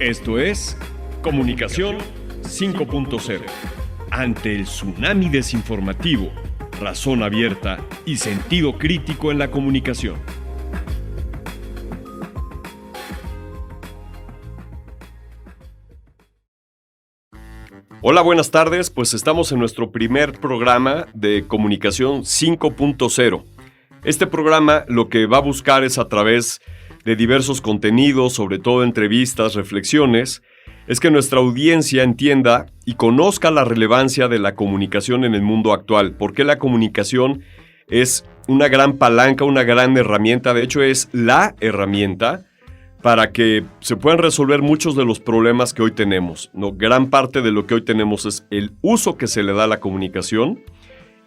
Esto es Comunicación 5.0. Ante el tsunami desinformativo, razón abierta y sentido crítico en la comunicación. Hola, buenas tardes. Pues estamos en nuestro primer programa de Comunicación 5.0. Este programa lo que va a buscar es, a través de diversos contenidos, sobre todo entrevistas, reflexiones, es que nuestra audiencia entienda y conozca la relevancia de la comunicación en el mundo actual. Porque la comunicación es una gran palanca, una gran herramienta, de hecho es la herramienta para que se puedan resolver muchos de los problemas que hoy tenemos, ¿no? Gran parte de lo que hoy tenemos es el uso que se le da a la comunicación,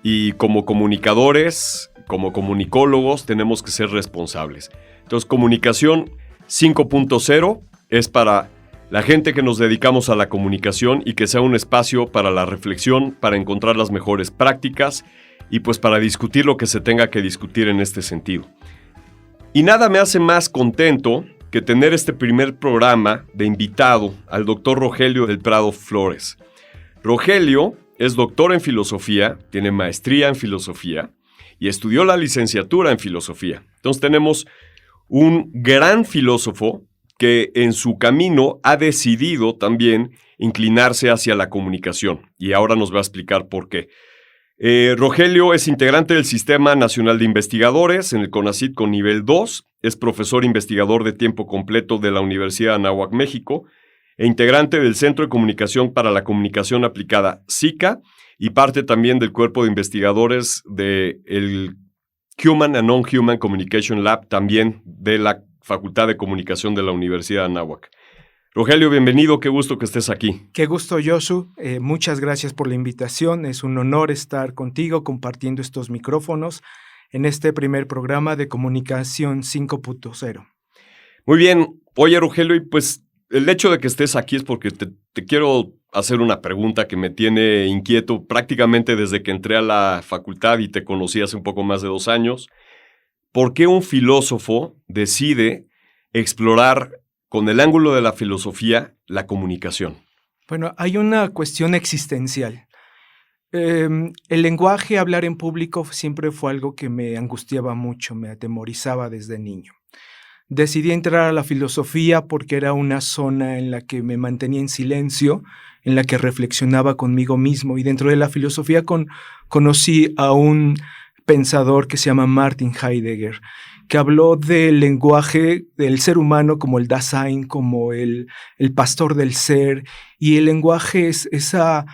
y como comunicadores, como comunicólogos, tenemos que ser responsables. Entonces, Comunicación 5.0 es para la gente que nos dedicamos a la comunicación y que sea un espacio para la reflexión, para encontrar las mejores prácticas y pues para discutir lo que se tenga que discutir en este sentido. Y nada me hace más contento que tener este primer programa de invitado al doctor Rogelio del Prado Flores. Rogelio es doctor en filosofía, tiene maestría en filosofía y estudió la licenciatura en filosofía. Entonces tenemos un gran filósofo que en su camino ha decidido también inclinarse hacia la comunicación, y ahora nos va a explicar por qué. Rogelio es integrante del Sistema Nacional de Investigadores en el CONACYT con nivel 2, es profesor investigador de tiempo completo de la Universidad de Anáhuac, México, e integrante del Centro de Comunicación para la Comunicación Aplicada, CICA, y parte también del cuerpo de investigadores del Human and Non-Human Communication Lab, también de la Facultad de Comunicación de la Universidad de Anáhuac. Rogelio, bienvenido, qué gusto que estés aquí. Qué gusto, Josu. Muchas gracias por la invitación. Es un honor estar contigo compartiendo estos micrófonos en este primer programa de Comunicación 5.0. Muy bien. Oye, Rogelio, y pues el hecho de que estés aquí es porque te quiero hacer una pregunta que me tiene inquieto prácticamente desde que entré a la facultad y te conocí hace un poco más de 2 años. ¿Por qué un filósofo decide explorar con el ángulo de la filosofía la comunicación? Bueno, hay una cuestión existencial. El lenguaje, hablar en público, siempre fue algo que me angustiaba mucho, me atemorizaba desde niño. Decidí entrar a la filosofía porque era una zona en la que me mantenía en silencio, en la que reflexionaba conmigo mismo, y dentro de la filosofía conocí a un pensador que se llama Martin Heidegger, que habló del lenguaje del ser humano como el Dasein, como el pastor del ser, y el lenguaje es esa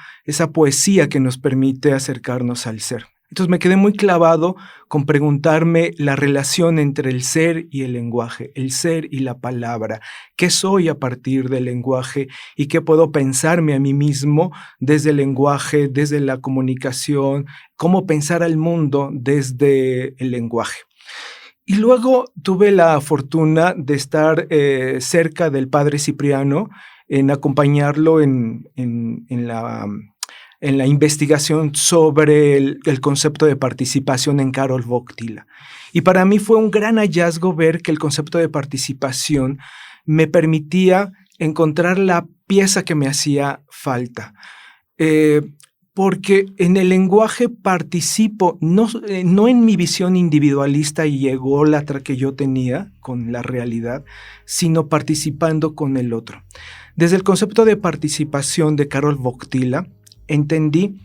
poesía que nos permite acercarnos al ser. Entonces me quedé muy clavado con preguntarme la relación entre el ser y el lenguaje, el ser y la palabra. ¿Qué soy a partir del lenguaje y qué puedo pensarme a mí mismo desde el lenguaje, desde la comunicación? ¿Cómo pensar al mundo desde el lenguaje? Y luego tuve la fortuna de estar cerca del padre Cipriano, en acompañarlo en la investigación sobre el concepto de participación en Karol Wojtyla. Y para mí fue un gran hallazgo ver que el concepto de participación me permitía encontrar la pieza que me hacía falta. Porque en el lenguaje participo, no en mi visión individualista y ególatra que yo tenía con la realidad, sino participando con el otro. Desde el concepto de participación de Karol Wojtyla, entendí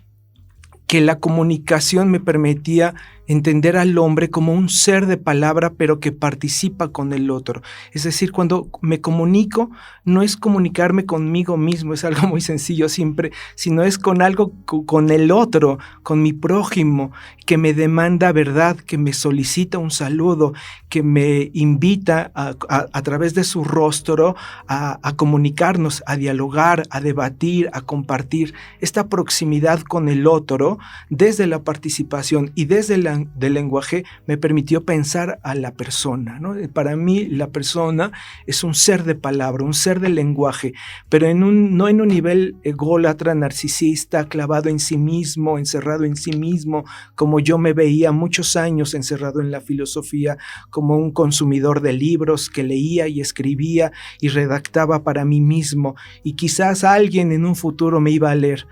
que la comunicación me permitía entender al hombre como un ser de palabra, pero que participa con el otro. Es decir, cuando me comunico, no es comunicarme conmigo mismo, es algo muy sencillo siempre, sino es con algo, con el otro, con mi prójimo, que me demanda verdad, que me solicita un saludo, que me invita a través de su rostro a comunicarnos, a dialogar, a debatir, a compartir. Esta proximidad con el otro desde la participación y desde la del lenguaje me permitió pensar a la persona, ¿no? Para mí la persona es un ser de palabra, un ser del lenguaje, pero no en un nivel ególatra, narcisista, clavado en sí mismo, encerrado en sí mismo, como yo me veía muchos años encerrado en la filosofía, como un consumidor de libros que leía y escribía y redactaba para mí mismo, y quizás alguien en un futuro me iba a leer.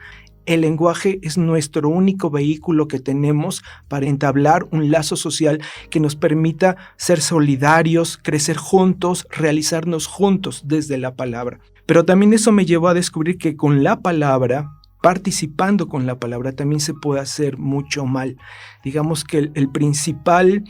El lenguaje es nuestro único vehículo que tenemos para entablar un lazo social que nos permita ser solidarios, crecer juntos, realizarnos juntos desde la palabra. Pero también eso me llevó a descubrir que con la palabra, participando con la palabra, también se puede hacer mucho mal. Digamos que el principal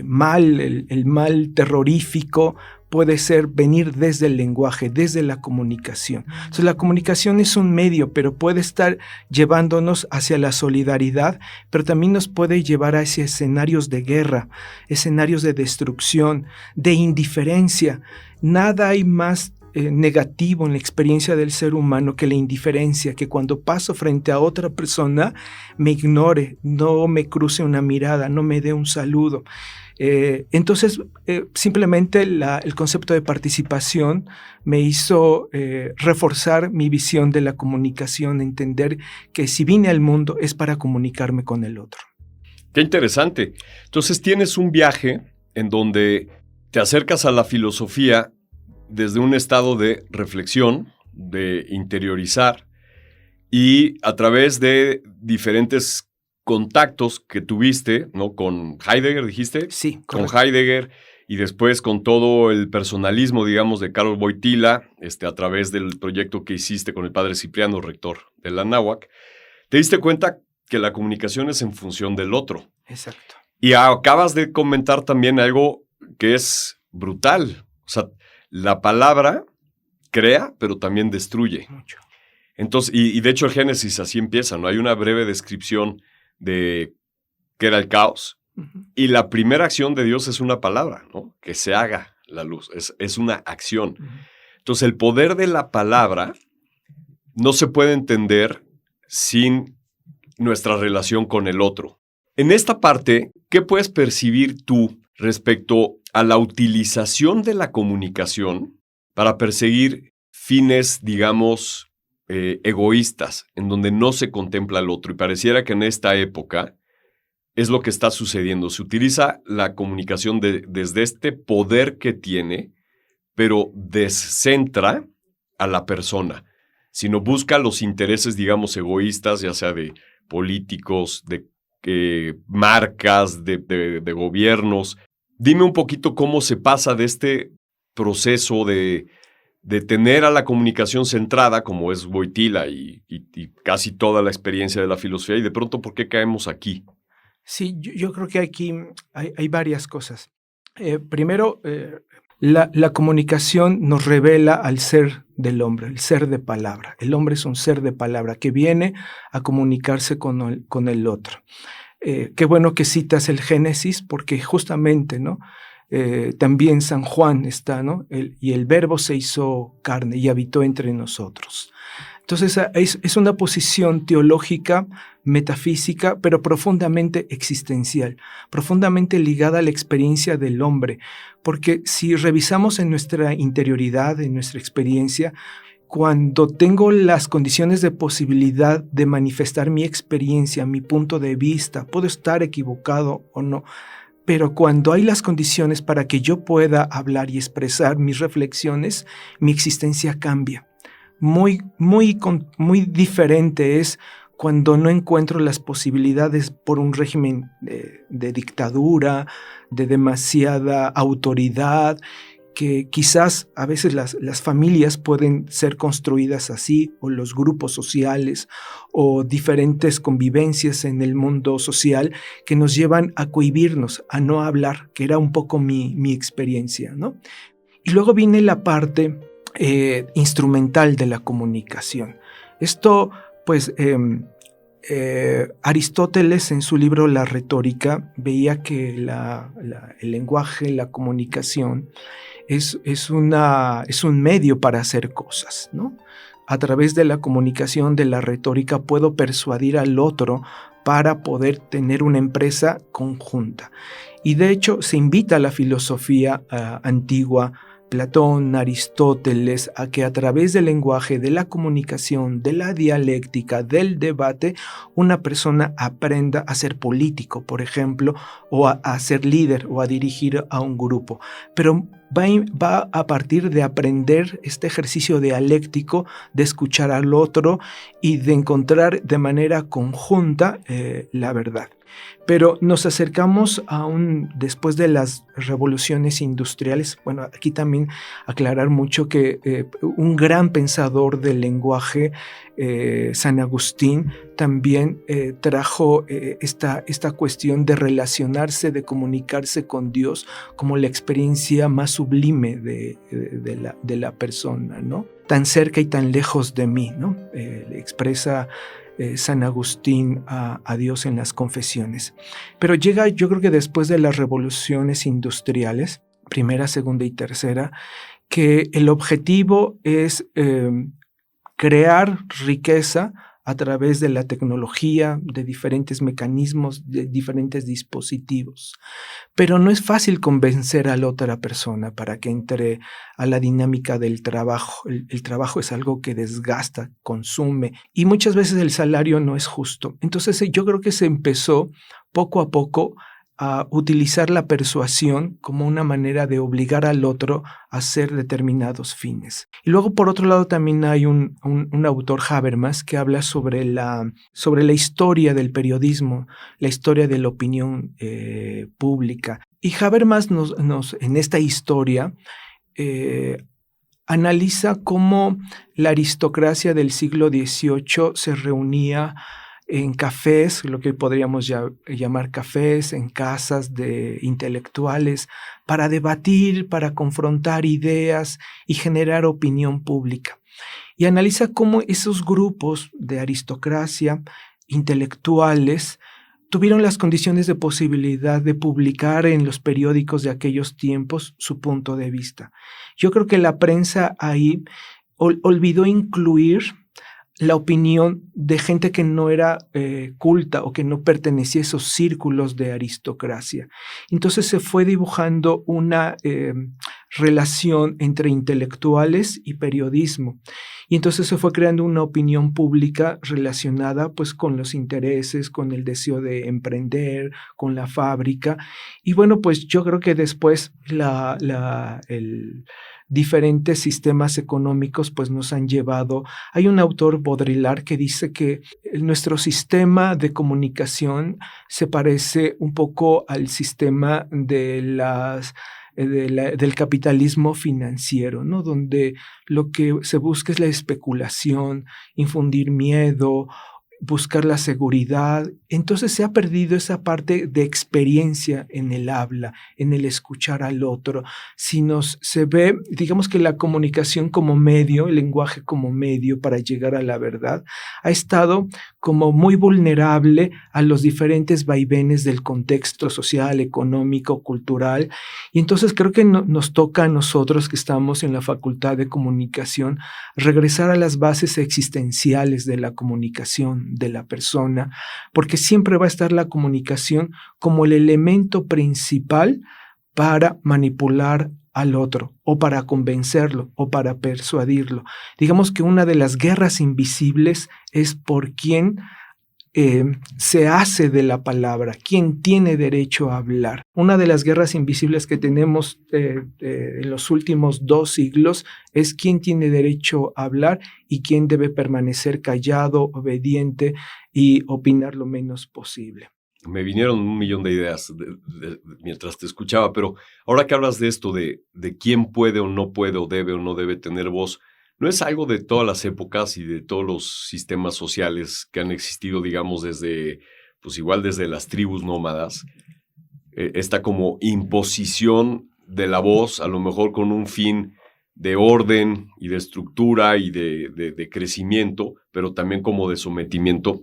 mal, el mal terrorífico, puede ser venir desde el lenguaje, desde la comunicación. Entonces, la comunicación es un medio, pero puede estar llevándonos hacia la solidaridad, pero también nos puede llevar hacia escenarios de guerra, escenarios de destrucción, de indiferencia. Nada hay más negativo en la experiencia del ser humano que la indiferencia, que cuando paso frente a otra persona me ignore, no me cruce una mirada, no me dé un saludo. Entonces, simplemente el concepto de participación me hizo reforzar mi visión de la comunicación, entender que si vine al mundo es para comunicarme con el otro. Qué interesante. Entonces tienes un viaje en donde te acercas a la filosofía desde un estado de reflexión, de interiorizar, y a través de diferentes contactos que tuviste, ¿no? Con Heidegger, dijiste. Sí, correcto. Con Heidegger, y después con todo el personalismo, digamos, de Karol Wojtyla, a través del proyecto que hiciste con el padre Cipriano, rector de la Anáhuac, te diste cuenta que la comunicación es en función del otro. Exacto. Y acabas de comentar también algo que es brutal. O sea, la palabra crea, pero también destruye. Mucho. Entonces, y de hecho el Génesis así empieza, ¿no? Hay una breve descripción de qué era el caos. Uh-huh. Y la primera acción de Dios es una palabra, ¿no? Que se haga la luz. Es una acción. Uh-huh. Entonces, el poder de la palabra no se puede entender sin nuestra relación con el otro. En esta parte, ¿qué puedes percibir tú respecto a la utilización de la comunicación para perseguir fines, digamos, egoístas, en donde no se contempla al otro? Y pareciera que en esta época es lo que está sucediendo. Se utiliza la comunicación desde este poder que tiene, pero descentra a la persona, sino busca los intereses, digamos, egoístas, ya sea de políticos, de marcas, de gobiernos. Dime un poquito cómo se pasa de este proceso de tener a la comunicación centrada, como es Wojtyla y casi toda la experiencia de la filosofía, y de pronto, ¿por qué caemos aquí? Sí, yo creo que aquí hay varias cosas. Primero, la comunicación nos revela al ser del hombre, el ser de palabra. El hombre es un ser de palabra que viene a comunicarse con el otro. Qué bueno que citas el Génesis, porque justamente, ¿no? También San Juan está, ¿no? Y el Verbo se hizo carne y habitó entre nosotros. Entonces es una posición teológica, metafísica, pero profundamente existencial, profundamente ligada a la experiencia del hombre, porque si revisamos en nuestra interioridad, en nuestra experiencia, cuando tengo las condiciones de posibilidad de manifestar mi experiencia, mi punto de vista, puedo estar equivocado o no, pero cuando hay las condiciones para que yo pueda hablar y expresar mis reflexiones, mi existencia cambia. Muy diferente es cuando no encuentro las posibilidades por un régimen de dictadura, de demasiada autoridad, que quizás a veces las familias pueden ser construidas así, o los grupos sociales, o diferentes convivencias en el mundo social que nos llevan a cohibirnos, a no hablar, que era un poco mi experiencia, ¿no? Y luego viene la parte instrumental de la comunicación. Esto, pues, Aristóteles en su libro La Retórica veía que el lenguaje, la comunicación, es un medio para hacer cosas, ¿no? A través de la comunicación, de la retórica, puedo persuadir al otro para poder tener una empresa conjunta. Y de hecho se invita a la filosofía antigua, Platón, Aristóteles, a que a través del lenguaje, de la comunicación, de la dialéctica, del debate, una persona aprenda a ser político, por ejemplo, o a ser líder o a dirigir a un grupo. Pero va a partir de aprender este ejercicio dialéctico, de escuchar al otro y de encontrar de manera conjunta la verdad. Pero nos acercamos aún después de las revoluciones industriales. Bueno, aquí también aclarar mucho que un gran pensador del lenguaje, San Agustín, también trajo esta cuestión de relacionarse, de comunicarse con Dios como la experiencia más sublime de la persona, ¿no? Tan cerca y tan lejos de mí, ¿no? Expresa San Agustín a Dios en las confesiones. Pero llega, yo creo que después de las revoluciones industriales, primera, segunda y tercera, que el objetivo es crear riqueza a través de la tecnología, de diferentes mecanismos, de diferentes dispositivos. Pero no es fácil convencer a la otra persona para que entre a la dinámica del trabajo. El trabajo es algo que desgasta, consume, y muchas veces el salario no es justo. Entonces yo creo que se empezó poco a poco a utilizar la persuasión como una manera de obligar al otro a hacer determinados fines. Y luego, por otro lado, también hay un autor, Habermas, que habla sobre la historia del periodismo, la historia de la opinión pública. Y Habermas en esta historia analiza cómo la aristocracia del siglo XVIII se reunía en cafés, lo que podríamos llamar cafés, en casas de intelectuales, para debatir, para confrontar ideas y generar opinión pública. Y analiza cómo esos grupos de aristocracia, intelectuales, tuvieron las condiciones de posibilidad de publicar en los periódicos de aquellos tiempos su punto de vista. Yo creo que la prensa ahí olvidó incluir la opinión de gente que no era culta o que no pertenecía a esos círculos de aristocracia. Entonces se fue dibujando una relación entre intelectuales y periodismo. Y entonces se fue creando una opinión pública relacionada pues con los intereses, con el deseo de emprender, con la fábrica. Y bueno, pues yo creo que después diferentes sistemas económicos pues nos han llevado. Hay un autor, Baudrillard, que dice que nuestro sistema de comunicación se parece un poco al sistema del capitalismo financiero, ¿no? Donde lo que se busca es la especulación, infundir miedo, buscar la seguridad. Entonces se ha perdido esa parte de experiencia en el habla, en el escuchar al otro. Se ve, digamos que la comunicación como medio, el lenguaje como medio para llegar a la verdad, ha estado como muy vulnerable a los diferentes vaivenes del contexto social, económico, cultural. Y entonces creo que nos toca a nosotros que estamos en la Facultad de Comunicación regresar a las bases existenciales de la comunicación, de la persona, porque siempre va a estar la comunicación como el elemento principal para manipular al otro, o para convencerlo, o para persuadirlo. Digamos que una de las guerras invisibles es por quién se hace de la palabra, quién tiene derecho a hablar. Una de las guerras invisibles que tenemos en los últimos 2 siglos es quién tiene derecho a hablar y quién debe permanecer callado, obediente y opinar lo menos posible. Me vinieron un millón de ideas mientras te escuchaba, pero ahora que hablas de esto, de quién puede o no debe tener voz, ¿no es algo de todas las épocas y de todos los sistemas sociales que han existido, digamos, desde las tribus nómadas? Esta como imposición de la voz, a lo mejor con un fin de orden y de estructura y de crecimiento, pero también como de sometimiento.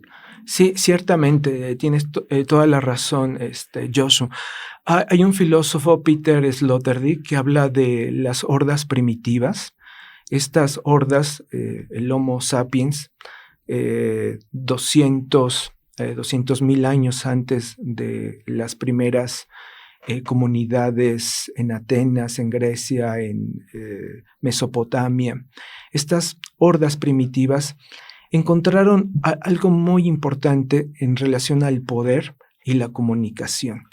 Sí, ciertamente, tienes toda la razón, Joshua. Hay un filósofo, Peter Sloterdijk, que habla de las hordas primitivas. Estas hordas, el Homo sapiens, 200 200,000 años antes de las primeras comunidades en Atenas, en Grecia, en Mesopotamia. Estas hordas primitivas encontraron algo muy importante en relación al poder y la comunicación.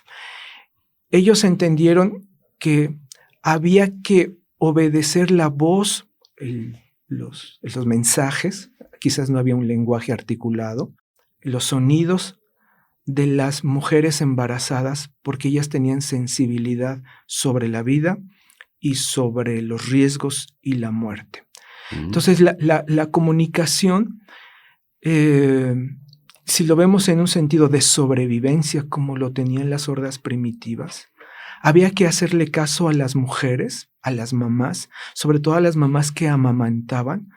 Ellos entendieron que había que obedecer la voz, los mensajes, quizás no había un lenguaje articulado, los sonidos de las mujeres embarazadas, porque ellas tenían sensibilidad sobre la vida y sobre los riesgos y la muerte. Entonces, la comunicación, si lo vemos en un sentido de sobrevivencia, como lo tenían las hordas primitivas, había que hacerle caso a las mujeres, a las mamás, sobre todo a las mamás que amamantaban,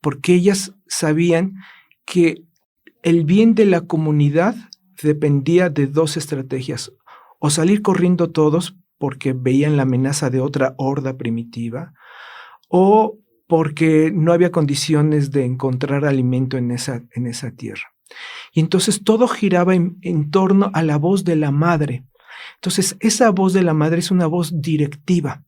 porque ellas sabían que el bien de la comunidad dependía de dos estrategias: o salir corriendo todos porque veían la amenaza de otra horda primitiva, o porque no había condiciones de encontrar alimento en esa tierra. Y entonces todo giraba en torno a la voz de la madre. Entonces esa voz de la madre es una voz directiva,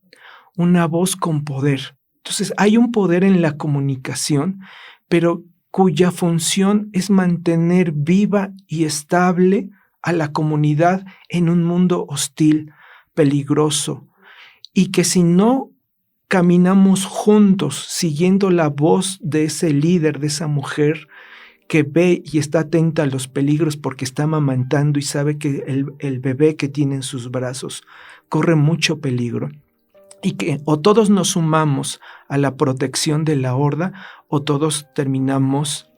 una voz con poder. Entonces hay un poder en la comunicación, pero cuya función es mantener viva y estable a la comunidad en un mundo hostil, peligroso, y que si no caminamos juntos siguiendo la voz de ese líder, de esa mujer que ve y está atenta a los peligros porque está amamantando y sabe que el bebé que tiene en sus brazos corre mucho peligro, y que o todos nos sumamos a la protección de la horda o todos terminamos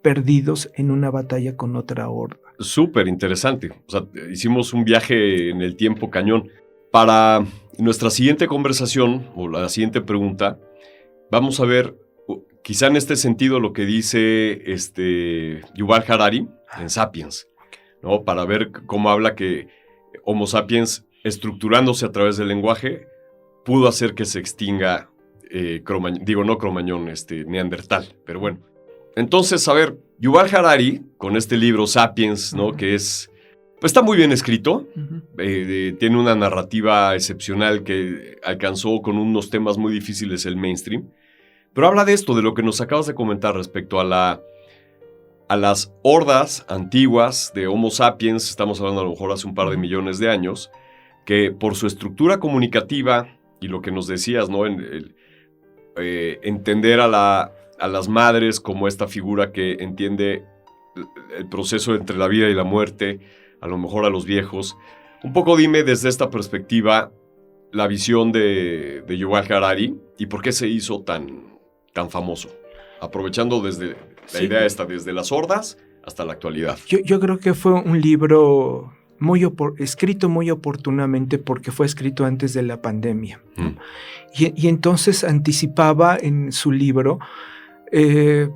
perdidos en una batalla con otra horda. Súper interesante. O sea, hicimos un viaje en el tiempo cañón. Para nuestra siguiente conversación, o la siguiente pregunta, vamos a ver, quizá en este sentido, lo que dice Yuval Harari en Sapiens, ¿no? Para ver cómo habla que Homo sapiens, estructurándose a través del lenguaje, pudo hacer que se extinga, Neandertal, pero bueno. Entonces, a ver, Yuval Harari, con este libro Sapiens, ¿no? Que es, pues está muy bien escrito, tiene una narrativa excepcional que alcanzó con unos temas muy difíciles el mainstream, pero habla de esto, de lo que nos acabas de comentar respecto a las hordas antiguas de Homo sapiens, estamos hablando a lo mejor hace un par de millones de años, que por su estructura comunicativa y lo que nos decías, ¿no? Entender a las madres como esta figura que entiende el proceso entre la vida y la muerte, a lo mejor a los viejos. Un poco dime desde esta perspectiva la visión de Yuval Harari y por qué se hizo tan famoso, aprovechando desde la idea esta, desde las hordas hasta la actualidad. Yo creo que fue un libro escrito muy oportunamente porque fue escrito antes de la pandemia. Y entonces anticipaba en su libro que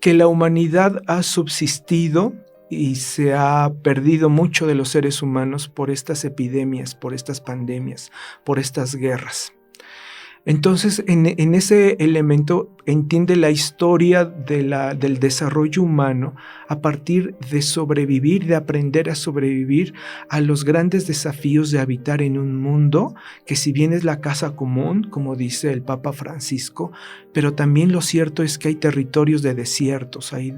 la humanidad ha subsistido y se ha perdido mucho de los seres humanos por estas epidemias, por estas pandemias, por estas guerras. Entonces, en ese elemento entiende la historia del desarrollo humano a partir de sobrevivir, de aprender a sobrevivir a los grandes desafíos de habitar en un mundo que, si bien es la casa común, como dice el Papa Francisco, pero también lo cierto es que hay territorios de desiertos, hay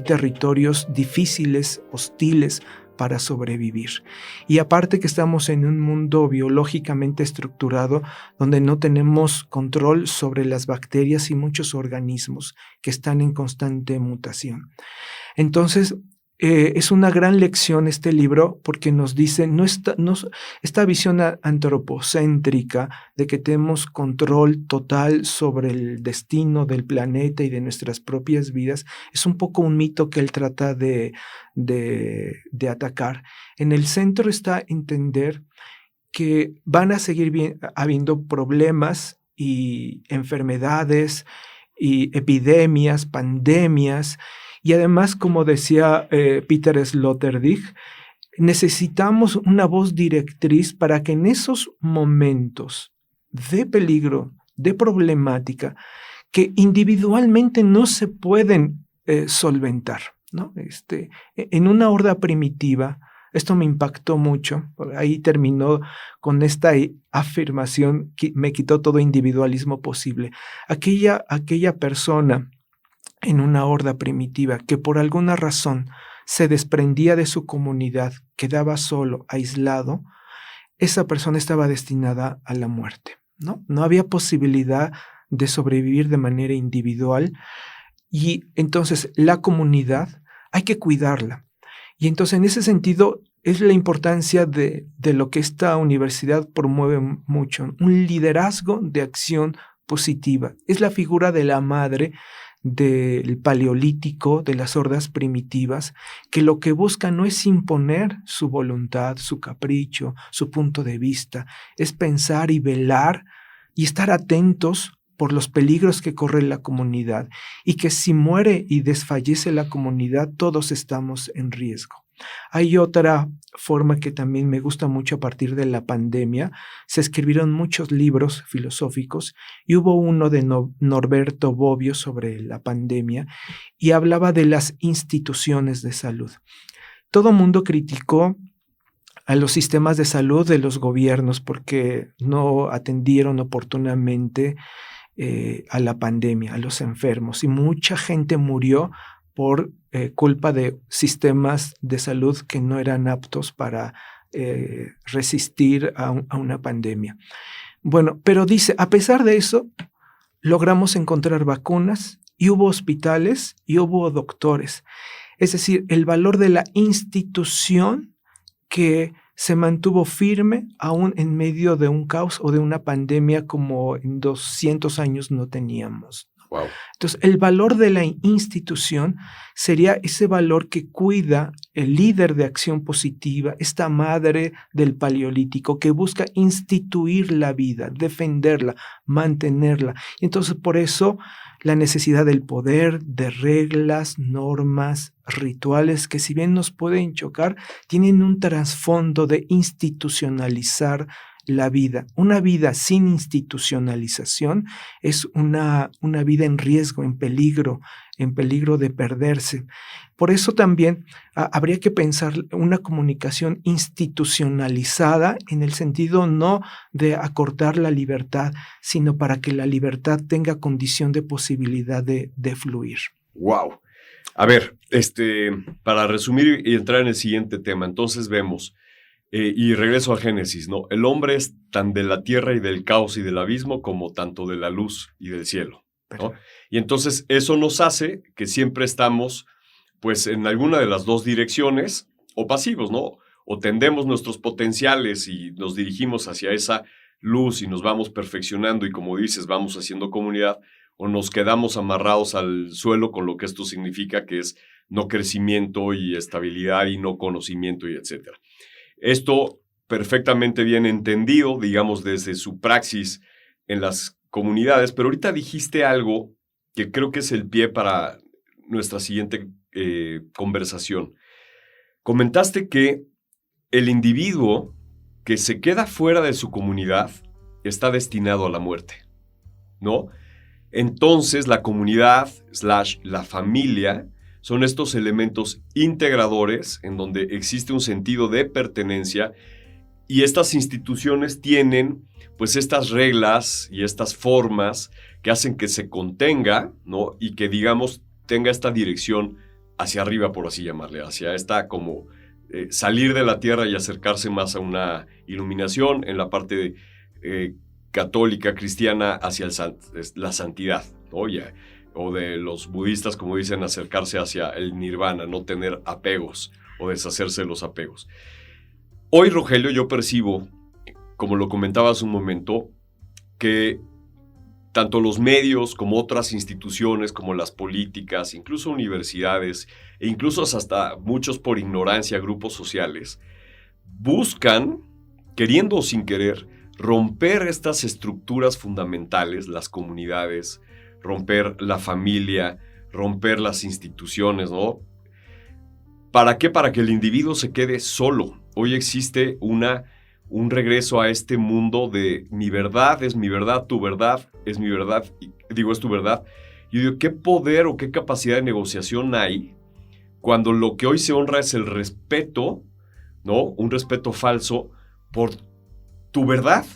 territorios difíciles, hostiles, para sobrevivir. Y aparte que estamos en un mundo biológicamente estructurado donde no tenemos control sobre las bacterias y muchos organismos que están en constante mutación. Entonces, es una gran lección este libro porque nos dice esta visión antropocéntrica de que tenemos control total sobre el destino del planeta y de nuestras propias vidas, es un poco un mito que él trata de atacar. En el centro está entender que van a seguir habiendo problemas y enfermedades y epidemias, pandemias. Y además, como decía Peter Sloterdijk, necesitamos una voz directriz para que en esos momentos de peligro, de problemática, que individualmente no se pueden solventar, ¿no? En una horda primitiva, esto me impactó mucho, ahí terminó con esta afirmación que me quitó todo individualismo posible. Aquella persona en una horda primitiva que por alguna razón se desprendía de su comunidad, quedaba solo, aislado, esa persona estaba destinada a la muerte, ¿no? No había posibilidad de sobrevivir de manera individual y entonces la comunidad hay que cuidarla. Y entonces en ese sentido es la importancia de lo que esta universidad promueve mucho, un liderazgo de acción positiva. Es la figura de la madre del paleolítico, de las hordas primitivas, que lo que busca no es imponer su voluntad, su capricho, su punto de vista, es pensar y velar y estar atentos por los peligros que corre la comunidad y que si muere y desfallece la comunidad, todos estamos en riesgo. Hay otra forma que también me gusta mucho a partir de la pandemia. Se escribieron muchos libros filosóficos y hubo uno de Norberto Bobbio sobre la pandemia y hablaba de las instituciones de salud. Todo mundo criticó a los sistemas de salud de los gobiernos porque no atendieron oportunamente a la pandemia, a los enfermos, y mucha gente murió por culpa de sistemas de salud que no eran aptos para resistir a una pandemia. Bueno, pero dice, a pesar de eso, logramos encontrar vacunas y hubo hospitales y hubo doctores. Es decir, el valor de la institución que se mantuvo firme aún en medio de un caos o de una pandemia como en 200 años no teníamos. Wow. Entonces, el valor de la institución sería ese valor que cuida el líder de acción positiva, esta madre del paleolítico que busca instituir la vida, defenderla, mantenerla. Entonces, por eso, la necesidad del poder, de reglas, normas, rituales que si bien nos pueden chocar, tienen un trasfondo de institucionalizar la vida. Una vida sin institucionalización es una vida en riesgo, en peligro de perderse. Por eso también habría que pensar una comunicación institucionalizada en el sentido no de acortar la libertad, sino para que la libertad tenga condición de posibilidad de fluir. Wow. A ver, para resumir y entrar en el siguiente tema, entonces vemos, y regreso a Génesis, ¿no? El hombre es tan de la tierra y del caos y del abismo como tanto de la luz y del cielo, ¿no? Y entonces eso nos hace que siempre estamos, pues, en alguna de las dos direcciones, o pasivos, ¿no? O tendemos nuestros potenciales y nos dirigimos hacia esa luz y nos vamos perfeccionando y, como dices, vamos haciendo comunidad, o nos quedamos amarrados al suelo con lo que esto significa, que es no crecimiento y estabilidad y no conocimiento y etcétera. Esto perfectamente bien entendido, digamos, desde su praxis en las comunidades, pero ahorita dijiste algo que creo que es el pie para nuestra siguiente conversación. Comentaste que el individuo que se queda fuera de su comunidad está destinado a la muerte, ¿no? Entonces, la comunidad / la familia son estos elementos integradores en donde existe un sentido de pertenencia y estas instituciones tienen pues estas reglas y estas formas que hacen que se contenga, ¿no? Y que, digamos, tenga esta dirección hacia arriba, por así llamarle, hacia esta como salir de la tierra y acercarse más a una iluminación en la parte católica, cristiana, hacia la santidad, ¿no? O de los budistas, como dicen, acercarse hacia el nirvana, no tener apegos o deshacerse de los apegos. Hoy, Rogelio, yo percibo, como lo comentaba hace un momento, que tanto los medios como otras instituciones, como las políticas, incluso universidades, e incluso hasta muchos por ignorancia, grupos sociales, buscan, queriendo o sin querer, romper estas estructuras fundamentales, las comunidades, romper la familia, romper las instituciones, ¿no? ¿Para qué? Para que el individuo se quede solo. Hoy existe un regreso a este mundo de mi verdad es mi verdad, tu verdad es mi verdad, es tu verdad. Yo digo, ¿qué poder o qué capacidad de negociación hay cuando lo que hoy se honra es el respeto, ¿no? Un respeto falso por tu verdad?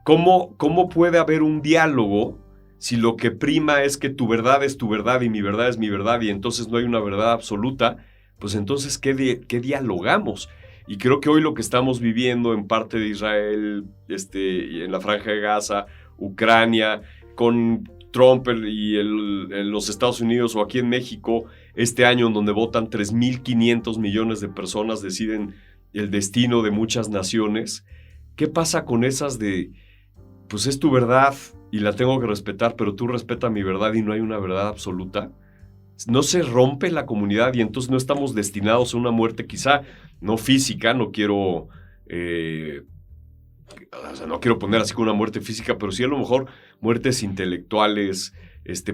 ¿Cómo puede haber un diálogo si lo que prima es que tu verdad es tu verdad y mi verdad es mi verdad y entonces no hay una verdad absoluta? Pues entonces, ¿qué dialogamos? Y creo que hoy lo que estamos viviendo en parte de Israel, en la Franja de Gaza, Ucrania, con Trump y en los Estados Unidos o aquí en México, este año en donde votan 3.500 millones de personas, deciden el destino de muchas naciones. ¿Qué pasa con esas de, pues es tu verdad y la tengo que respetar, pero tú respeta mi verdad y no hay una verdad absoluta? No se rompe la comunidad y entonces no estamos destinados a una muerte quizá no física, no quiero poner así como una muerte física, pero sí a lo mejor muertes intelectuales,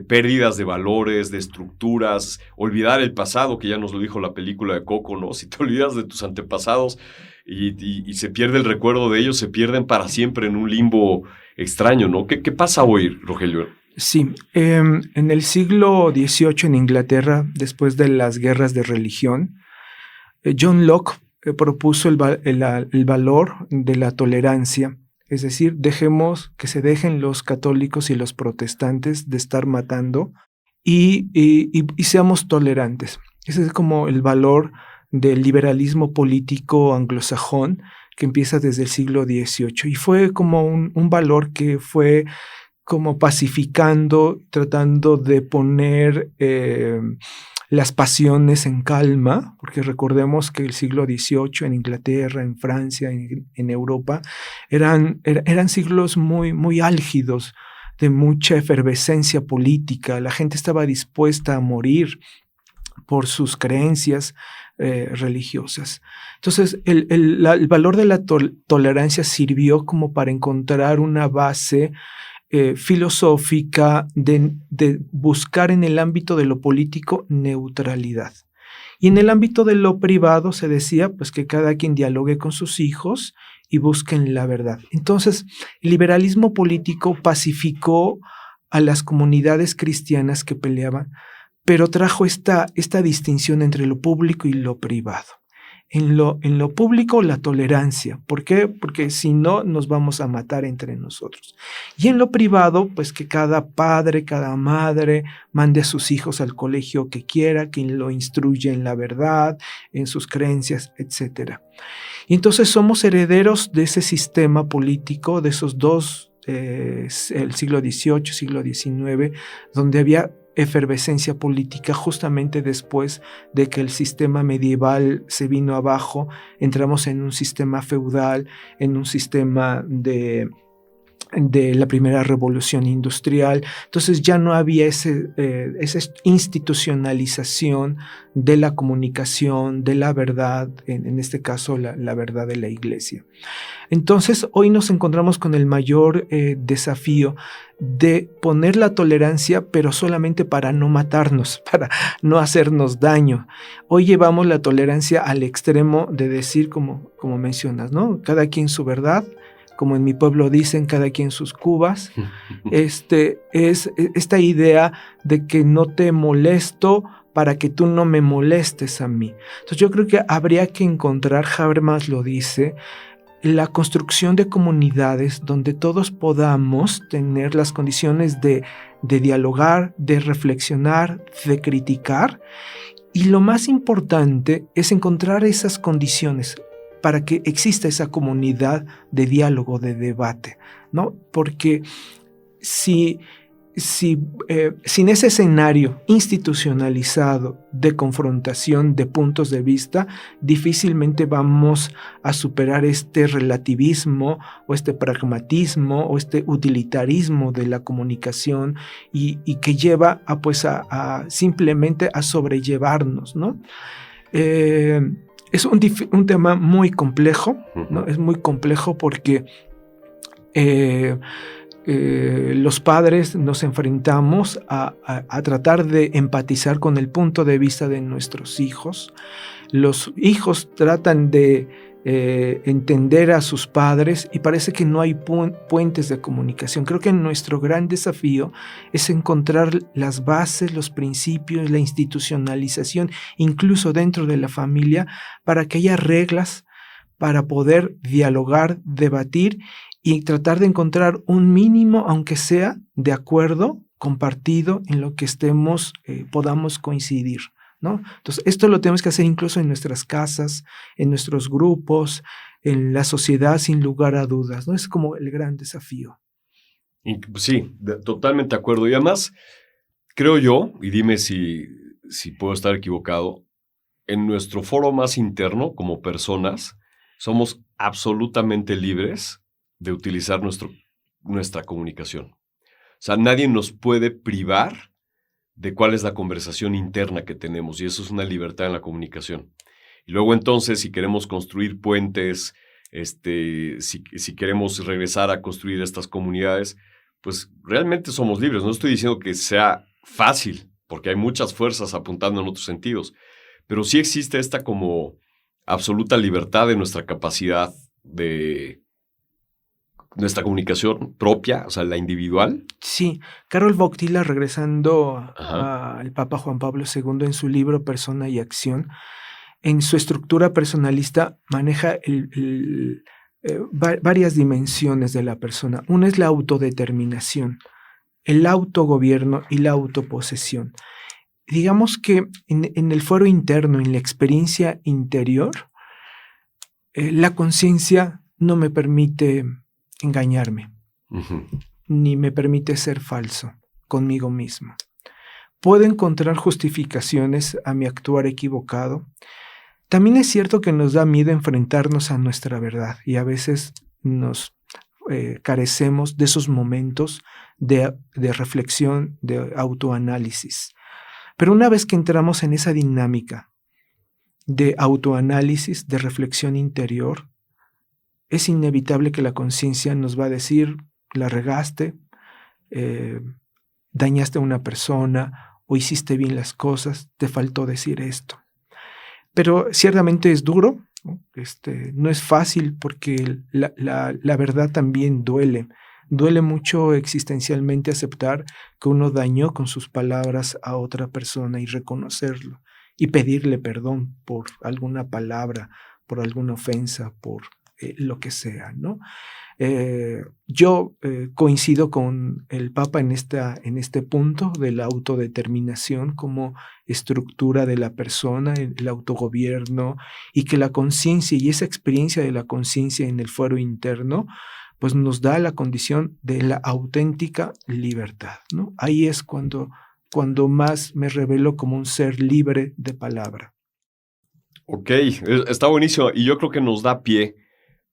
pérdidas de valores, de estructuras, olvidar el pasado, que ya nos lo dijo la película de Coco, ¿no? Si te olvidas de tus antepasados y se pierde el recuerdo de ellos, se pierden para siempre en un limbo extraño, ¿no? ¿Qué pasa hoy, Rogelio? Sí, en el siglo XVIII en Inglaterra, después de las guerras de religión, John Locke propuso el valor de la tolerancia, es decir, dejemos que se dejen los católicos y los protestantes de estar matando y seamos tolerantes. Ese es como el valor del liberalismo político anglosajón que empieza desde el siglo XVIII y fue como un valor que fue como pacificando, tratando de poner las pasiones en calma, porque recordemos que el siglo XVIII en Inglaterra, en Francia, en Europa, eran siglos muy, muy álgidos, de mucha efervescencia política. La gente estaba dispuesta a morir por sus creencias religiosas. Entonces, el valor de la tolerancia sirvió como para encontrar una base filosófica de buscar en el ámbito de lo político neutralidad. Y en el ámbito de lo privado se decía pues que cada quien dialogue con sus hijos y busquen la verdad. Entonces, el liberalismo político pacificó a las comunidades cristianas que peleaban, pero trajo esta distinción entre lo público y lo privado. En lo público, la tolerancia. ¿Por qué? Porque si no, nos vamos a matar entre nosotros. Y en lo privado, pues que cada padre, cada madre mande a sus hijos al colegio que quiera, quien lo instruya en la verdad, en sus creencias, etc. Y entonces somos herederos de ese sistema político, de esos dos, el siglo XVIII, siglo XIX, donde había efervescencia política justamente después de que el sistema medieval se vino abajo, entramos en un sistema feudal, en un sistema de la primera revolución industrial. Entonces ya no había esa institucionalización de la comunicación, de la verdad, en este caso la verdad de la iglesia. Entonces hoy nos encontramos con el mayor desafío de poner la tolerancia, pero solamente para no matarnos, para no hacernos daño. Hoy llevamos la tolerancia al extremo de decir, como mencionas, ¿no? Cada quien su verdad, como en mi pueblo dicen, cada quien sus cubas. Es esta idea de que no te molesto para que tú no me molestes a mí. Entonces yo creo que habría que encontrar, Habermas lo dice, la construcción de comunidades donde todos podamos tener las condiciones de dialogar, de reflexionar, de criticar. Y lo más importante es encontrar esas condiciones para que exista esa comunidad de diálogo, de debate, ¿no? Porque sin ese escenario institucionalizado de confrontación de puntos de vista, difícilmente vamos a superar este relativismo o este pragmatismo o este utilitarismo de la comunicación y que lleva a simplemente a sobrellevarnos, ¿no? Es un tema muy complejo, ¿no? Es muy complejo porque los padres nos enfrentamos a tratar de empatizar con el punto de vista de nuestros hijos. Los hijos tratan de entender a sus padres, y parece que no hay puentes de comunicación. Creo que nuestro gran desafío es encontrar las bases, los principios, la institucionalización, incluso dentro de la familia, para que haya reglas para poder dialogar, debatir y tratar de encontrar un mínimo, aunque sea de acuerdo, compartido en lo que podamos coincidir, ¿no? Entonces, esto lo tenemos que hacer incluso en nuestras casas, en nuestros grupos, en la sociedad, sin lugar a dudas, ¿no? Es como el gran desafío. Sí, totalmente de acuerdo. Y además, creo yo, y dime si puedo estar equivocado, en nuestro foro más interno, como personas, somos absolutamente libres de utilizar nuestra comunicación. O sea, nadie nos puede privar de cuál es la conversación interna que tenemos, y eso es una libertad en la comunicación. Y luego entonces, si queremos construir puentes, si queremos regresar a construir estas comunidades, pues realmente somos libres. No estoy diciendo que sea fácil, porque hay muchas fuerzas apuntando en otros sentidos, pero sí existe esta como absoluta libertad de nuestra capacidad de nuestra comunicación propia, o sea, la individual. Sí, Karol Wojtyla, regresando al Papa Juan Pablo II en su libro Persona y Acción, en su estructura personalista maneja varias dimensiones de la persona. Una es la autodeterminación, el autogobierno y la autoposesión. Digamos que en el fuero interno, en la experiencia interior, la conciencia no me permite engañarme, ni me permite ser falso conmigo mismo. Puedo encontrar justificaciones a mi actuar equivocado. También es cierto que nos da miedo enfrentarnos a nuestra verdad, y a veces nos carecemos de esos momentos de reflexión, de autoanálisis. Pero una vez que entramos en esa dinámica de autoanálisis, de reflexión interior, es inevitable que la conciencia nos va a decir: la regaste, dañaste a una persona, o hiciste bien las cosas, te faltó decir esto. Pero ciertamente es duro, ¿no? No es fácil, porque la verdad también duele. Duele mucho existencialmente aceptar que uno dañó con sus palabras a otra persona, y reconocerlo y pedirle perdón por alguna palabra, por alguna ofensa, por lo que sea, ¿no? Yo coincido con el Papa en este punto de la autodeterminación como estructura de la persona, el autogobierno, y que la conciencia y esa experiencia de la conciencia en el fuero interno pues nos da la condición de la auténtica libertad, ¿no? Ahí es cuando más me revelo como un ser libre de palabra. Ok, está buenísimo, y yo creo que nos da pie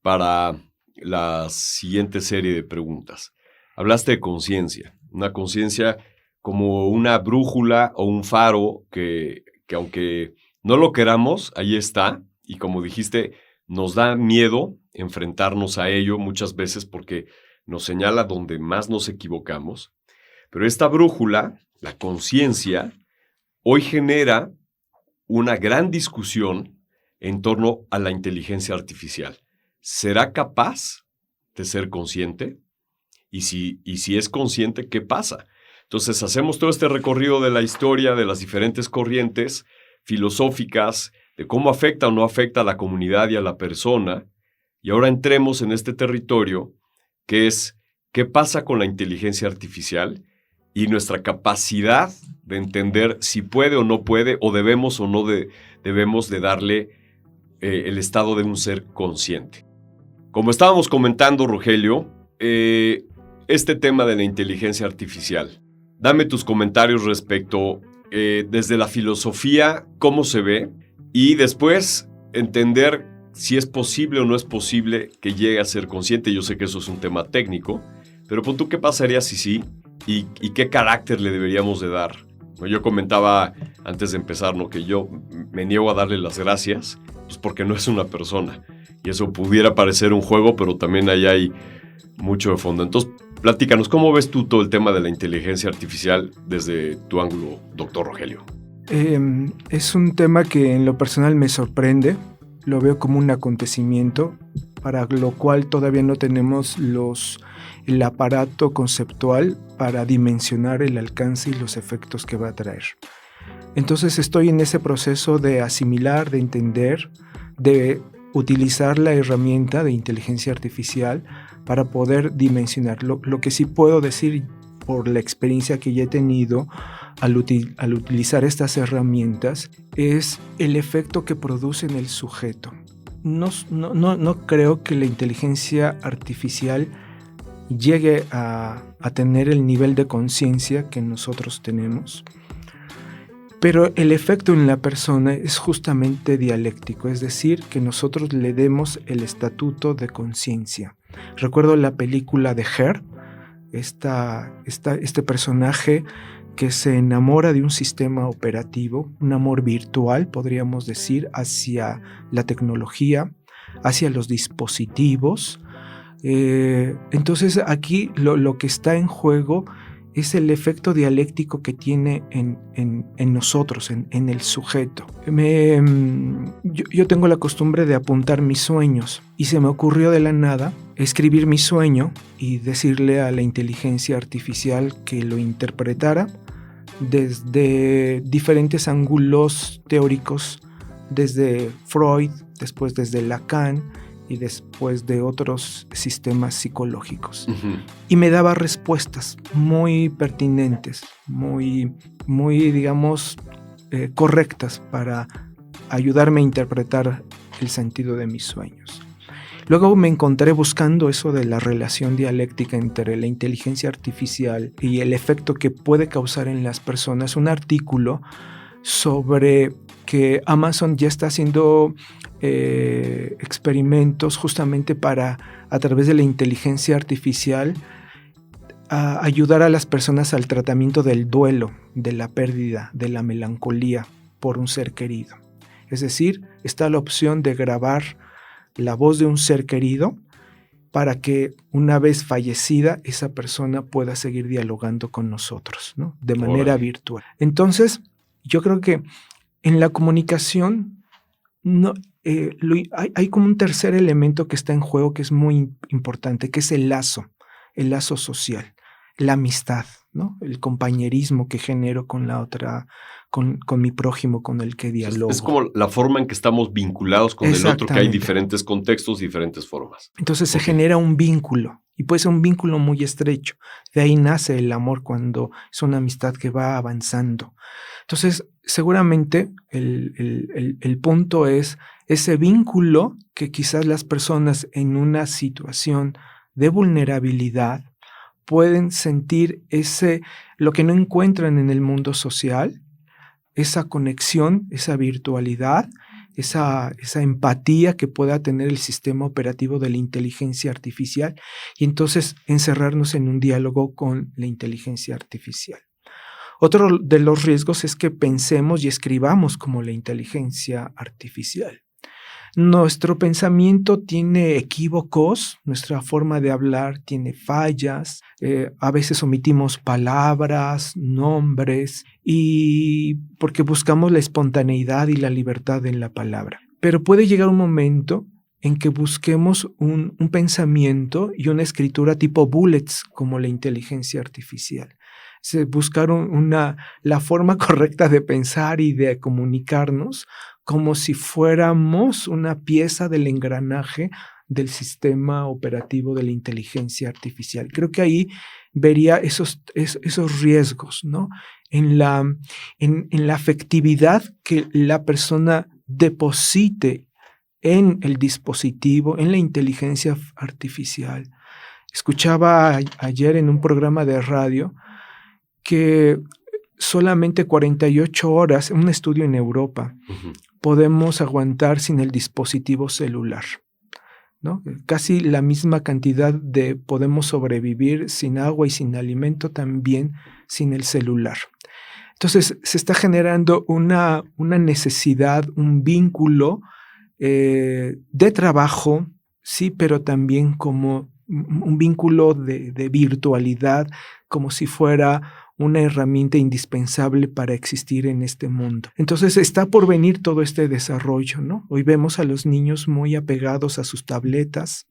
para la siguiente serie de preguntas. Hablaste de conciencia, una conciencia como una brújula o un faro que aunque no lo queramos, ahí está, y como dijiste, nos da miedo enfrentarnos a ello muchas veces porque nos señala donde más nos equivocamos. Pero esta brújula, la conciencia, hoy genera una gran discusión en torno a la inteligencia artificial. ¿Será capaz de ser consciente? Y si es consciente, ¿qué pasa? Entonces hacemos todo este recorrido de la historia, de las diferentes corrientes filosóficas, de cómo afecta o no afecta a la comunidad y a la persona. Y ahora entremos en este territorio que es qué pasa con la inteligencia artificial y nuestra capacidad de entender si puede o no puede, o debemos o no debemos de darle el estado de un ser consciente. Como estábamos comentando, Rogelio, este tema de la inteligencia artificial, dame tus comentarios respecto desde la filosofía, cómo se ve, y después entender si es posible o no es posible que llegue a ser consciente. Yo sé que eso es un tema técnico, pero pues, ¿tú qué pasaría si sí? ¿Y qué carácter le deberíamos de dar? Yo comentaba antes de empezar, ¿no?, que yo me niego a darle las gracias, pues porque no es una persona. Y eso pudiera parecer un juego, pero también ahí hay mucho de fondo. Entonces, platícanos, ¿cómo ves tú todo el tema de la inteligencia artificial desde tu ángulo, doctor Rogelio? Es un tema que en lo personal me sorprende. lo veo como un acontecimiento para lo cual todavía no tenemos el aparato conceptual para dimensionar el alcance y los efectos que va a traer. Entonces estoy en ese proceso de asimilar, de entender, de utilizar la herramienta de inteligencia artificial para poder dimensionar. Lo que sí puedo decir por la experiencia que ya he tenido al utilizar estas herramientas es el efecto que produce en el sujeto. No creo que la inteligencia artificial llegue a tener el nivel de conciencia que nosotros tenemos, pero el efecto en la persona es justamente dialéctico, es decir, que nosotros le demos el estatuto de conciencia. Recuerdo la película de Her, este personaje que se enamora de un sistema operativo, un amor virtual, podríamos decir, hacia la tecnología, hacia los dispositivos. Entonces aquí lo que está en juego es el efecto dialéctico que tiene en nosotros, en el sujeto. Yo tengo la costumbre de apuntar mis sueños y se me ocurrió de la nada escribir mi sueño y decirle a la inteligencia artificial que lo interpretara desde diferentes ángulos teóricos, desde Freud, después desde Lacan y después de otros sistemas psicológicos. Uh-huh. Y me daba respuestas muy pertinentes, muy digamos, correctas para ayudarme a interpretar el sentido de mis sueños. Luego me encontré buscando eso de la relación dialéctica entre la inteligencia artificial y el efecto que puede causar en las personas, un artículo sobre que Amazon ya está haciendo experimentos justamente para, a través de la inteligencia artificial, ayudar a las personas al tratamiento del duelo, de la pérdida, de la melancolía por un ser querido. Es decir, está la opción de grabar la voz de un ser querido para que una vez fallecida esa persona pueda seguir dialogando con nosotros, ¿no? De manera virtual. Entonces, yo creo que en la comunicación hay como un tercer elemento que está en juego que es muy importante, que es el lazo social, la amistad, ¿no? El compañerismo que genero con la otra, con mi prójimo, con el que dialogo. Es como la forma en que estamos vinculados con el otro, que hay diferentes contextos, diferentes formas. Entonces se genera un vínculo, y puede ser un vínculo muy estrecho. De ahí nace el amor cuando es una amistad que va avanzando. Entonces, seguramente el punto es ese vínculo que quizás las personas en una situación de vulnerabilidad pueden sentir lo que no encuentran en el mundo social, esa conexión, esa virtualidad, esa empatía que pueda tener el sistema operativo de la inteligencia artificial y entonces encerrarnos en un diálogo con la inteligencia artificial. Otro de los riesgos es que pensemos y escribamos como la inteligencia artificial. Nuestro pensamiento tiene equívocos, nuestra forma de hablar tiene fallas, a veces omitimos palabras, nombres, y porque buscamos la espontaneidad y la libertad en la palabra. Pero puede llegar un momento en que busquemos un pensamiento y una escritura tipo bullets como la inteligencia artificial. Buscar la forma correcta de pensar y de comunicarnos como si fuéramos una pieza del engranaje del sistema operativo de la inteligencia artificial. Creo que ahí vería esos riesgos, ¿no? En la afectividad que la persona deposite en el dispositivo, en la inteligencia artificial. Escuchaba ayer en un programa de radio que solamente 48 horas, un estudio en Europa, uh-huh, podemos aguantar sin el dispositivo celular, ¿no? Casi la misma cantidad podemos sobrevivir sin agua y sin alimento, también sin el celular. Entonces se está generando una necesidad, un vínculo de trabajo, sí, pero también como un vínculo de virtualidad, como si fuera una herramienta indispensable para existir en este mundo. Entonces está por venir todo este desarrollo, ¿no? Hoy vemos a los niños muy apegados a sus tabletas.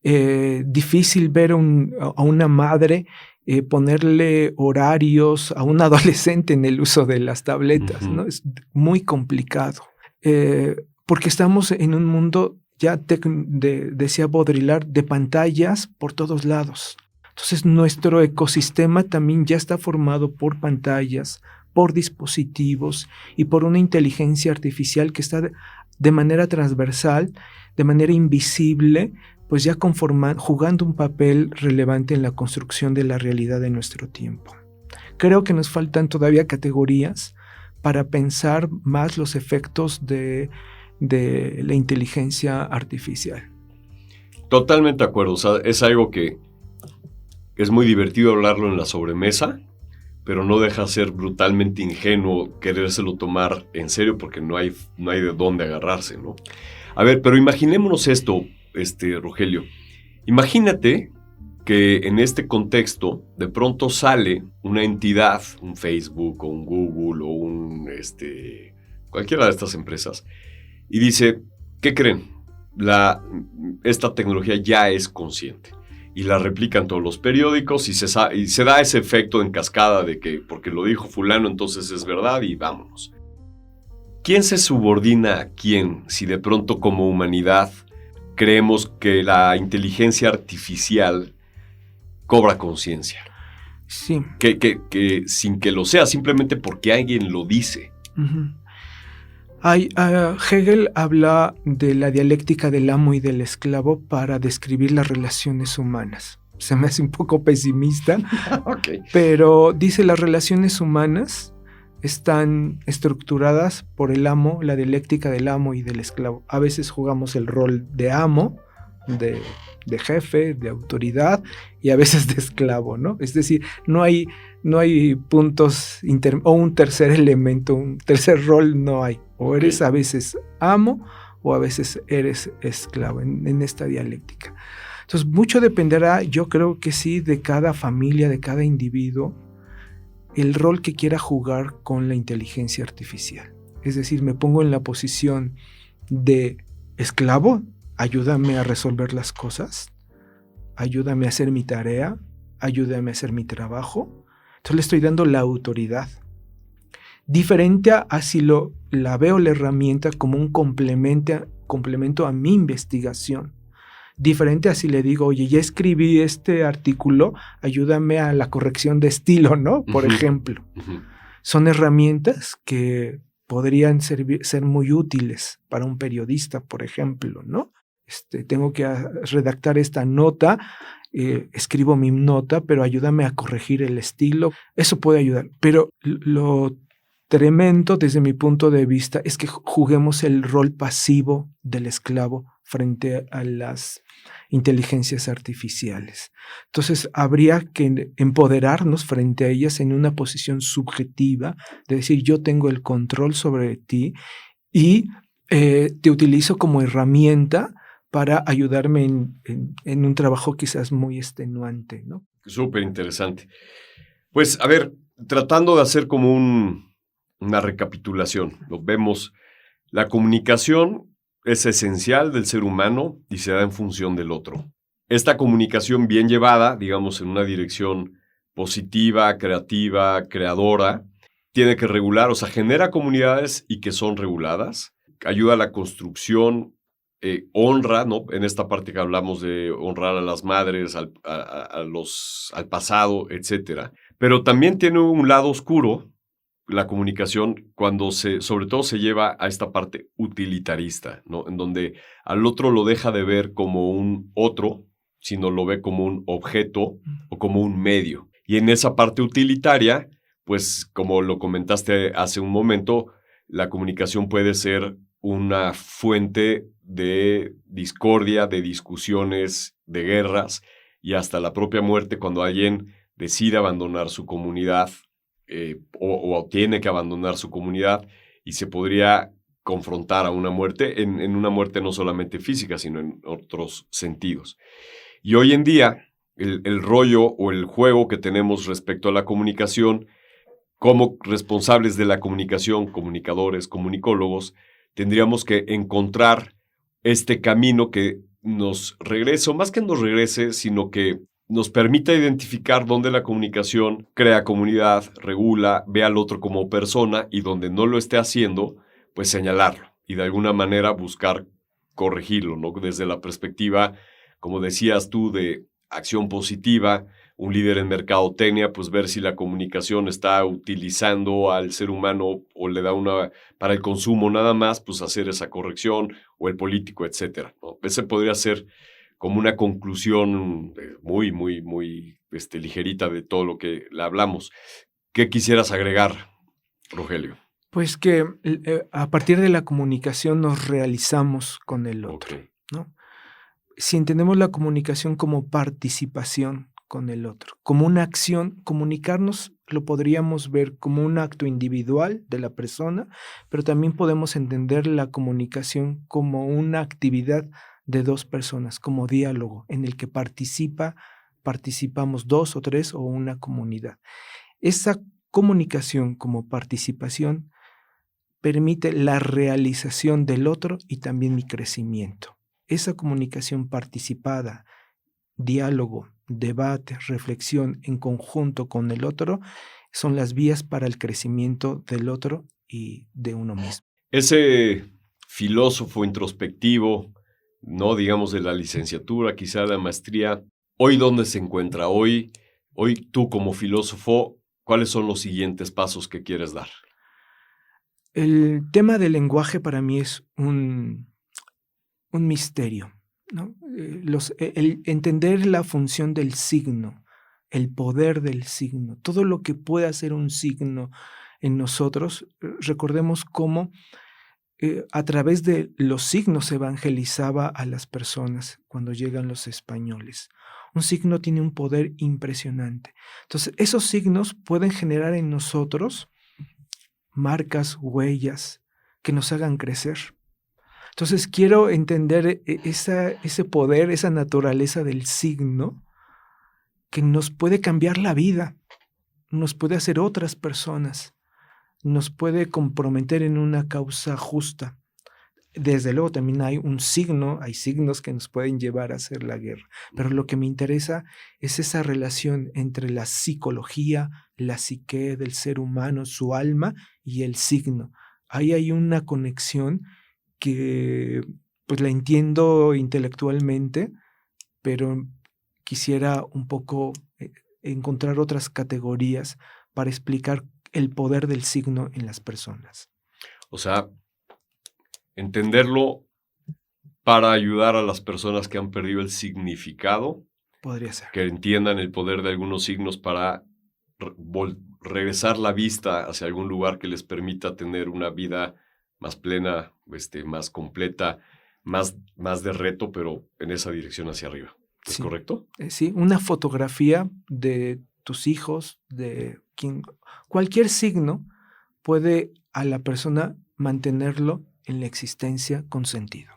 Difícil ver a una madre ponerle horarios a un adolescente en el uso de las tabletas, ¿no? Es muy complicado. Porque estamos en un mundo, ya decía Baudrillard, de pantallas por todos lados. Entonces nuestro ecosistema también ya está formado por pantallas, por dispositivos y por una inteligencia artificial que está de manera transversal, de manera invisible, pues ya jugando un papel relevante en la construcción de la realidad de nuestro tiempo. Creo que nos faltan todavía categorías para pensar más los efectos de la inteligencia artificial. Totalmente de acuerdo. O sea, es algo que es muy divertido hablarlo en la sobremesa, pero no deja ser brutalmente ingenuo querérselo tomar en serio porque no hay de dónde agarrarse, ¿no? A ver, pero imaginémonos esto, Rogelio. Imagínate que en este contexto de pronto sale una entidad, un Facebook o un Google o cualquiera de estas empresas, y dice, ¿qué creen? Esta tecnología ya es consciente. Y la replican todos los periódicos y se da ese efecto en cascada de que porque lo dijo fulano entonces es verdad y vámonos. ¿Quién se subordina a quién si de pronto como humanidad creemos que la inteligencia artificial cobra conciencia? Sí. Que sin que lo sea, simplemente porque alguien lo dice. Uh-huh. Hegel habla de la dialéctica del amo y del esclavo para describir las relaciones humanas. Se me hace un poco pesimista, okay. Pero dice las relaciones humanas están estructuradas por el amo, la dialéctica del amo y del esclavo. A veces jugamos el rol de amo, de jefe, de autoridad y a veces de esclavo, ¿no? Es decir, no hay puntos o un tercer elemento, un tercer rol no hay. O eres a veces amo o a veces eres esclavo en esta dialéctica. Entonces, mucho dependerá, yo creo que sí, de cada familia, de cada individuo, el rol que quiera jugar con la inteligencia artificial. Es decir, me pongo en la posición de esclavo, ayúdame a resolver las cosas, ayúdame a hacer mi tarea, ayúdame a hacer mi trabajo. Entonces le estoy dando la autoridad. Diferente a si la veo la herramienta como un complemento a mi investigación. Diferente a si le digo, oye, ya escribí este artículo, ayúdame a la corrección de estilo, ¿no? Por ejemplo. Son herramientas que podrían ser muy útiles para un periodista, por ejemplo, ¿no? Tengo que redactar esta nota, escribo mi nota, pero ayúdame a corregir el estilo. Eso puede ayudar, pero lo tremendo desde mi punto de vista es que juguemos el rol pasivo del esclavo frente a las inteligencias artificiales. Entonces habría que empoderarnos frente a ellas en una posición subjetiva, de decir yo tengo el control sobre ti y te utilizo como herramienta para ayudarme en un trabajo quizás muy extenuante, ¿no? Súper interesante. Pues a ver, tratando de hacer como una recapitulación, lo vemos, la comunicación es esencial del ser humano y se da en función del otro. Esta comunicación bien llevada, digamos, en una dirección positiva, creativa, creadora, tiene que regular, o sea, genera comunidades y que son reguladas, ayuda a la construcción, honra, ¿no? En esta parte que hablamos de honrar a las madres, al pasado, etc. Pero también tiene un lado oscuro, la comunicación, cuando sobre todo se lleva a esta parte utilitarista, ¿no? En donde al otro lo deja de ver como un otro, sino lo ve como un objeto o como un medio. Y en esa parte utilitaria, pues como lo comentaste hace un momento, la comunicación puede ser una fuente de discordia, de discusiones, de guerras y hasta la propia muerte cuando alguien decide abandonar su comunidad o tiene que abandonar su comunidad y se podría confrontar a una muerte, en una muerte no solamente física, sino en otros sentidos. Y hoy en día, el rollo o el juego que tenemos respecto a la comunicación. Como responsables de la comunicación, comunicadores, comunicólogos, tendríamos que encontrar este camino que nos regrese, o más que nos regrese, sino que nos permita identificar dónde la comunicación crea comunidad, regula, ve al otro como persona, y donde no lo esté haciendo, pues señalarlo y de alguna manera buscar corregirlo, ¿no? Desde la perspectiva, como decías tú, de acción positiva. Un líder en mercadotecnia, pues ver si la comunicación está utilizando al ser humano o le da una para el consumo nada más, pues hacer esa corrección, o el político, etcétera, ¿no? Ese podría ser como una conclusión muy, muy, muy ligerita de todo lo que le hablamos. ¿Qué quisieras agregar, Rogelio? Pues que a partir de la comunicación nos realizamos con el otro, Okay. ¿no? Si entendemos la comunicación como participación con el otro, como una acción, comunicarnos lo podríamos ver como un acto individual de la persona, pero también podemos entender la comunicación como una actividad de dos personas, como diálogo en el que participamos dos o tres o una comunidad. Esa comunicación como participación permite la realización del otro y también mi crecimiento. Esa comunicación participada, diálogo, debate, reflexión en conjunto con el otro, son las vías para el crecimiento del otro y de uno mismo. Ese filósofo introspectivo, no digamos de la licenciatura, quizá la maestría, ¿hoy dónde se encuentra? Hoy tú como filósofo, ¿cuáles son los siguientes pasos que quieres dar? El tema del lenguaje para mí es un misterio, ¿no? El entender la función del signo, el poder del signo, todo lo que puede hacer un signo en nosotros. Recordemos cómo a través de los signos se evangelizaba a las personas cuando llegan los españoles. Un signo tiene un poder impresionante. Entonces, esos signos pueden generar en nosotros marcas, huellas que nos hagan crecer. Entonces quiero entender ese poder, esa naturaleza del signo que nos puede cambiar la vida, nos puede hacer otras personas, nos puede comprometer en una causa justa. Desde luego también hay signos que nos pueden llevar a hacer la guerra, pero lo que me interesa es esa relación entre la psicología, la psique del ser humano, su alma y el signo. Ahí hay una conexión que pues la entiendo intelectualmente, pero quisiera un poco encontrar otras categorías para explicar el poder del signo en las personas. O sea, entenderlo para ayudar a las personas que han perdido el significado. Podría ser. Que entiendan el poder de algunos signos para regresar la vista hacia algún lugar que les permita tener una vida más plena, más completa, más de reto, pero en esa dirección hacia arriba. ¿Es correcto? Sí, una fotografía de tus hijos, de cualquier signo puede a la persona mantenerlo en la existencia con sentido.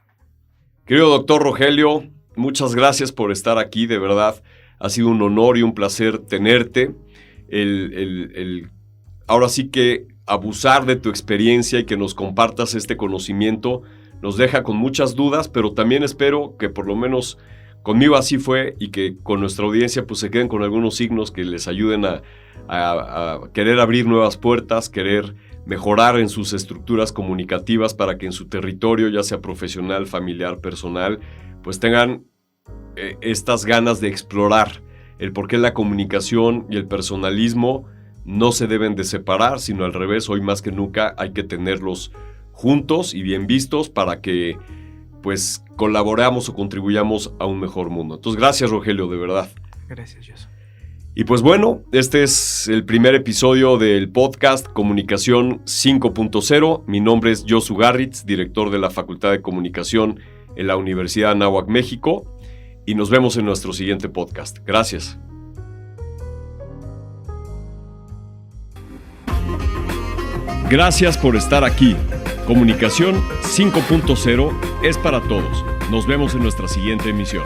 Querido doctor Rogelio, muchas gracias por estar aquí, de verdad. Ha sido un honor y un placer tenerte. Ahora sí que abusar de tu experiencia y que nos compartas este conocimiento nos deja con muchas dudas, pero también espero que por lo menos conmigo así fue y que con nuestra audiencia pues se queden con algunos signos que les ayuden a querer abrir nuevas puertas, querer mejorar en sus estructuras comunicativas para que en su territorio, ya sea profesional, familiar, personal, pues tengan estas ganas de explorar el por qué la comunicación y el personalismo no se deben de separar, sino al revés. Hoy más que nunca hay que tenerlos juntos y bien vistos para que pues colaboramos o contribuyamos a un mejor mundo. Entonces, gracias, Rogelio, de verdad. Gracias, Josu. Y pues bueno, este es el primer episodio del podcast Comunicación 5.0. Mi nombre es Josu Garritz, director de la Facultad de Comunicación en la Universidad de Anáhuac, México, y nos vemos en nuestro siguiente podcast. Gracias. Gracias por estar aquí. Comunicación 5.0 es para todos. Nos vemos en nuestra siguiente emisión.